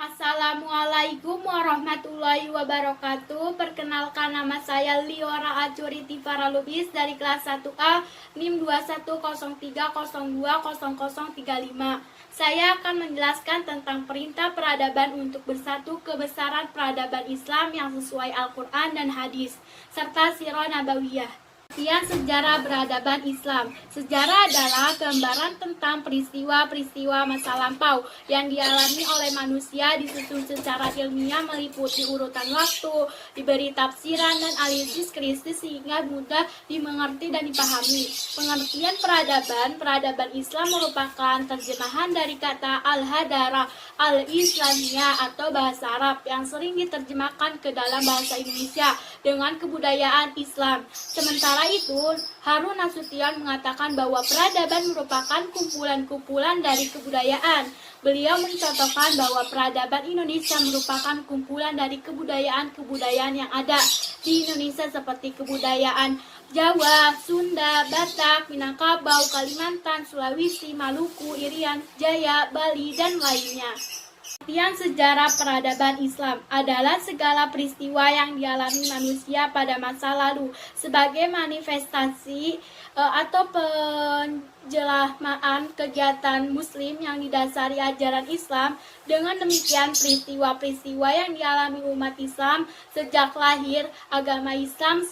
Assalamualaikum warahmatullahi wabarakatuh. Perkenalkan, nama saya Liora Acuriti Faralubis dari kelas 1A NIM 2103020035. Saya akan menjelaskan tentang perintah peradaban untuk bersatu kebesaran peradaban Islam yang sesuai Al-Quran dan hadis, serta sirah nabawiyah. Sejarah peradaban Islam. Sejarah adalah gambaran tentang peristiwa-peristiwa masa lampau yang dialami oleh manusia, disusun secara ilmiah meliputi urutan waktu, diberi tafsiran dan analisis kritis sehingga mudah dimengerti dan dipahami. Pengertian peradaban Islam merupakan terjemahan dari kata al-hadarah al-islamiyah atau bahasa Arab yang sering diterjemahkan ke dalam bahasa Indonesia dengan kebudayaan Islam. Sementara itu, Harun Nasution mengatakan bahwa peradaban merupakan kumpulan-kumpulan dari kebudayaan. Beliau mencontohkan bahwa peradaban Indonesia merupakan kumpulan dari kebudayaan-kebudayaan yang ada di Indonesia seperti kebudayaan Jawa, Sunda, Batak, Minangkabau, Kalimantan, Sulawesi, Maluku, Irian Jaya, Bali, dan lainnya. Pengertian sejarah peradaban Islam adalah segala peristiwa yang dialami manusia pada masa lalu sebagai manifestasi atau penjelamaan kegiatan muslim yang didasari ajaran Islam. Dengan demikian, peristiwa-peristiwa yang dialami umat Islam sejak lahir agama Islam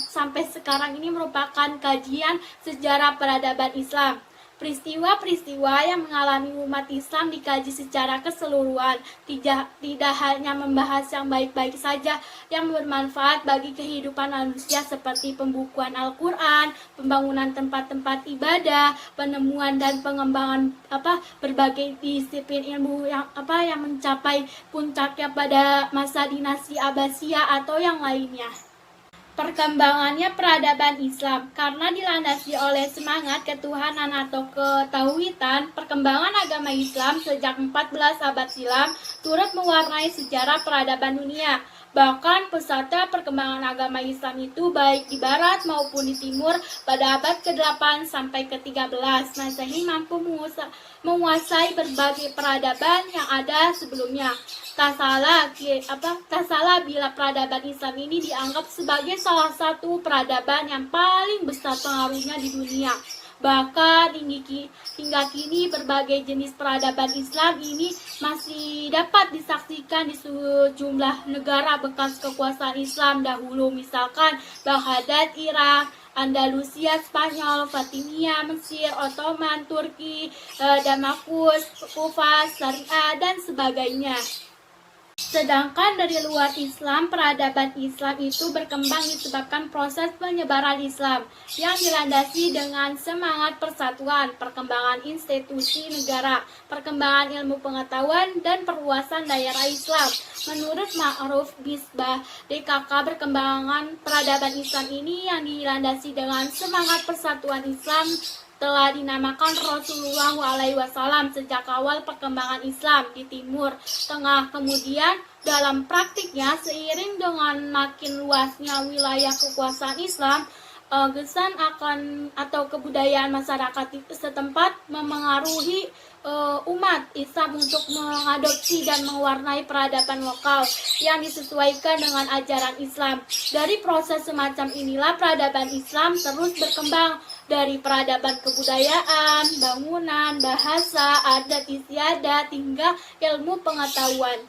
sampai sekarang ini merupakan kajian sejarah peradaban Islam. Peristiwa-peristiwa yang mengalami umat Islam dikaji secara keseluruhan, tidak hanya membahas yang baik-baik saja yang bermanfaat bagi kehidupan manusia seperti pembukuan Al-Quran, pembangunan tempat-tempat ibadah, penemuan dan pengembangan berbagai disiplin ilmu yang mencapai puncaknya pada masa dinasti Abbasiyah atau yang lainnya. Perkembangannya peradaban Islam karena dilandasi oleh semangat ketuhanan atau ketauhidan, perkembangan agama Islam sejak 14 abad silam turut mewarnai sejarah peradaban dunia. Bahkan pesatnya perkembangan agama Islam itu baik di barat maupun di timur pada abad ke-8 sampai ke-13 Masehi mampu menguasai berbagai peradaban yang ada sebelumnya. Tak salah bila peradaban Islam ini dianggap sebagai salah satu peradaban yang paling besar pengaruhnya di dunia. Bahkan hingga kini berbagai jenis peradaban Islam ini masih dapat disaksikan di sejumlah negara bekas kekuasaan Islam dahulu, misalkan Baghdad, Irak, Andalusia, Spanyol, Fatimiyah, Mesir, Ottoman, Turki, Damaskus, Kufah, Syariah, dan sebagainya. Sedangkan dari luar Islam, peradaban Islam itu berkembang disebabkan proses penyebaran Islam yang dilandasi dengan semangat persatuan, perkembangan institusi negara, perkembangan ilmu pengetahuan, dan perluasan daerah Islam. Menurut Ma'ruf Misbah, DKK, perkembangan peradaban Islam ini yang dilandasi dengan semangat persatuan Islam telah dinamakan Rasulullah SAW sejak awal perkembangan Islam di Timur Tengah. Kemudian dalam praktiknya, seiring dengan makin luasnya wilayah kekuasaan Islam, gesan akan atau kebudayaan masyarakat setempat memengaruhi umat Islam untuk mengadopsi dan mewarnai peradaban lokal yang disesuaikan dengan ajaran Islam. Dari proses semacam inilah peradaban Islam terus berkembang dari peradaban kebudayaan, bangunan, bahasa, adat istiadat, hingga ilmu pengetahuan.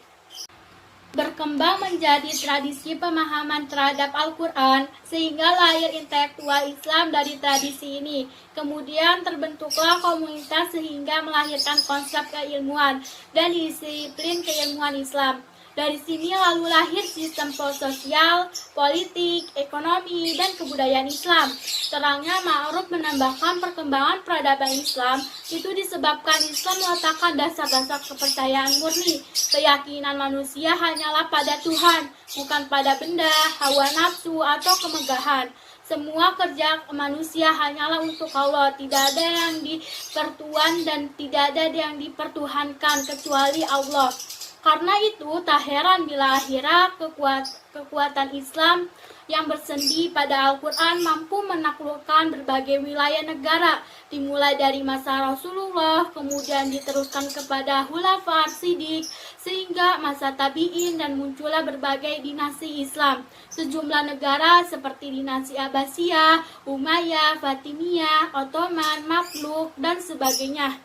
Berkembang menjadi tradisi pemahaman terhadap Al-Quran, sehingga lahir intelektual Islam dari tradisi ini. Kemudian terbentuklah komunitas sehingga melahirkan konsep keilmuan dan disiplin keilmuan Islam. Dari sini lalu lahir sistem sosial, politik, ekonomi, dan kebudayaan Islam. Terangnya Ma'ruf menambahkan perkembangan peradaban Islam itu disebabkan Islam meletakkan dasar-dasar kepercayaan murni. Keyakinan manusia hanyalah pada Tuhan, bukan pada benda, hawa nafsu, atau kemegahan. Semua kerja manusia hanyalah untuk Allah, tidak ada yang dipertuan dan tidak ada yang dipertuhankan kecuali Allah. Karena itu, tak heran bila akhirnya kekuatan Islam yang bersendi pada Al-Quran mampu menaklukkan berbagai wilayah negara, dimulai dari masa Rasulullah, kemudian diteruskan kepada Khulafa Ar-Siddiq, sehingga masa tabi'in dan muncullah berbagai dinasti Islam. Sejumlah negara seperti dinasti Abbasiyah, Umayyah, Fatimiyah, Ottoman, Mamluk, dan sebagainya.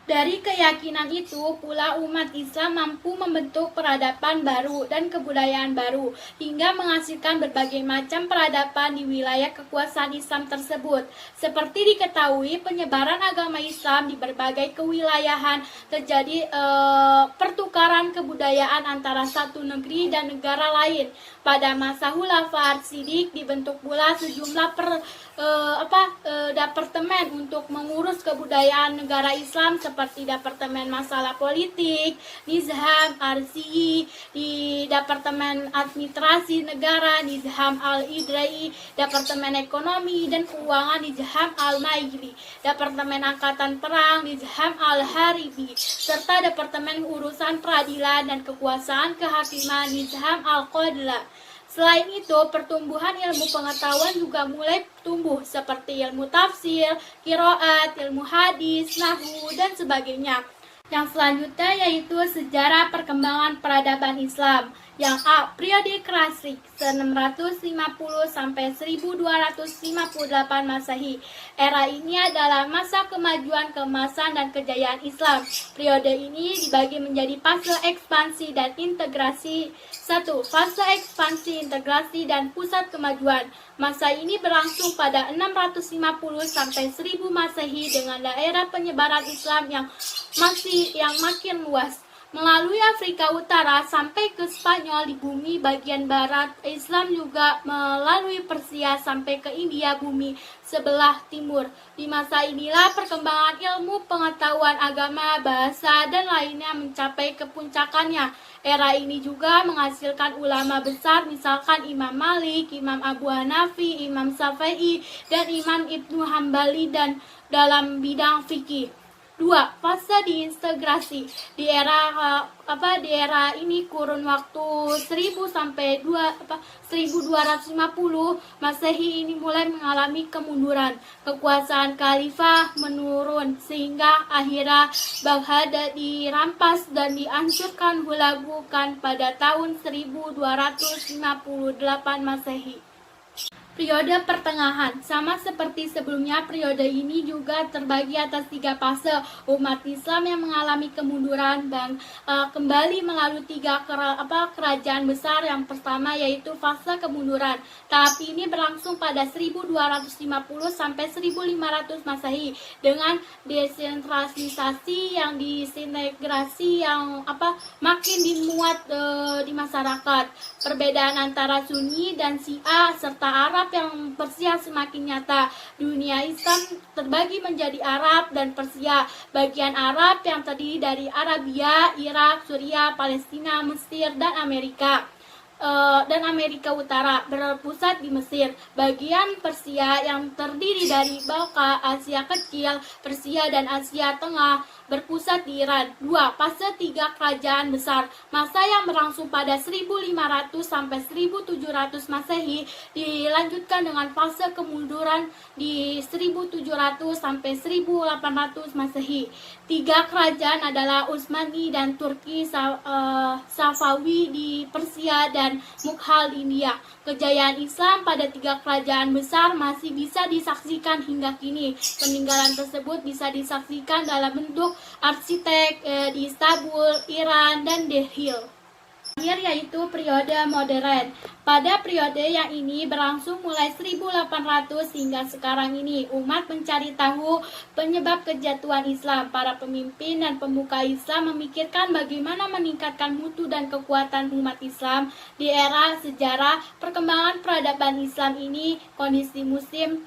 Dari keyakinan itu pula umat Islam mampu membentuk peradaban baru dan kebudayaan baru hingga menghasilkan berbagai macam peradaban di wilayah kekuasaan Islam tersebut. Seperti diketahui, penyebaran agama Islam di berbagai kewilayahan terjadi pertukaran kebudayaan antara satu negeri dan negara lain. Pada masa Khulafaur Rasyidin dibentuk pula sejumlah departemen untuk mengurus kebudayaan negara Islam seperti Departemen Masalah Politik, Nizam Arsi, di Departemen Administrasi Negara, Nizam Al-Idrai, Departemen Ekonomi dan Keuangan, Nizam Al-Maili, Departemen Angkatan Perang, Nizam Al-Haribi, serta Departemen Urusan Peradilan dan Kekuasaan Kehakiman, Nizam Al-Qadla. Selain itu, pertumbuhan ilmu pengetahuan juga mulai tumbuh seperti ilmu tafsir, qiraat, ilmu hadis, nahwu, dan sebagainya. Yang selanjutnya yaitu sejarah perkembangan peradaban Islam. Yang A, periode klasik 650 sampai 1258 Masehi. Era ini adalah masa kemajuan, keemasan, dan kejayaan Islam. Periode ini dibagi menjadi fase ekspansi dan integrasi. 1. Fase ekspansi, integrasi, dan pusat kemajuan. Masa ini berlangsung pada 650 sampai 1000 Masehi dengan daerah penyebaran Islam yang makin luas. Melalui Afrika Utara sampai ke Spanyol di bumi bagian barat, Islam juga melalui Persia sampai ke India bumi sebelah timur. Di masa inilah perkembangan ilmu pengetahuan agama, bahasa, dan lainnya mencapai kepuncakannya. Era ini juga menghasilkan ulama besar misalkan Imam Malik, Imam Abu Hanafi, Imam Syafi'i, dan Imam Ibnu Hambali dan dalam bidang fikih. 2. Fase diintegrasi. Di era ini kurun waktu 1000 sampai 1250 Masehi ini mulai mengalami kemunduran. Kekuasaan khalifah menurun sehingga akhirnya Baghdad dirampas dan dihancurkan hulagukan pada tahun 1258 Masehi. Periode pertengahan, sama seperti sebelumnya, periode ini juga terbagi atas 3 fase. Umat Islam yang mengalami kemunduran dan kembali melalui 3 kerajaan besar. Yang pertama yaitu fase kemunduran. Tahap ini berlangsung pada 1250 sampai 1500 Masehi dengan desentralisasi yang disintegrasi yang makin dimuat di masyarakat. Perbedaan antara Sunni dan Syiah serta Arab yang Persia semakin nyata. Dunia Islam terbagi menjadi Arab dan Persia. Bagian Arab yang terdiri dari Arabia, Irak, Suriah, Palestina, Mesir, dan Amerika Utara berpusat di Mesir. Bagian Persia yang terdiri dari Balkan, Asia Kecil, Persia, dan Asia Tengah berpusat di Iran. 2. Fase 3 kerajaan besar. Masa yang berlangsung pada 1500 sampai 1700 Masehi dilanjutkan dengan fase kemunduran di 1700 sampai 1800 Masehi. 3 kerajaan adalah Utsmani dan Turki, Safawi di Persia, dan Mughal di India. Kejayaan Islam pada 3 kerajaan besar masih bisa disaksikan hingga kini. Peninggalan tersebut bisa disaksikan dalam bentuk arsitek di Istanbul, Iran, dan Delhi. Terakhir yaitu periode modern. Pada periode yang ini berlangsung mulai 1800 hingga sekarang ini. Umat mencari tahu penyebab kejatuhan Islam. Para pemimpin dan pemuka Islam memikirkan bagaimana meningkatkan mutu dan kekuatan umat Islam. Di era sejarah perkembangan peradaban Islam ini, kondisi muslim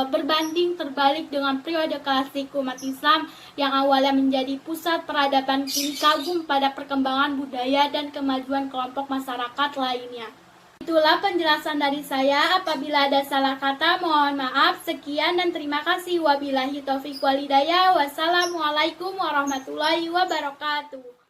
berbanding terbalik dengan periode klasik umat Islam yang awalnya menjadi pusat peradaban, kini kagum pada perkembangan budaya dan kemajuan kelompok masyarakat lainnya. Itulah penjelasan dari saya. Apabila ada salah kata, mohon maaf. Sekian dan terima kasih. Wabillahi taufiq walhidayah. Wassalamualaikum warahmatullahi wabarakatuh.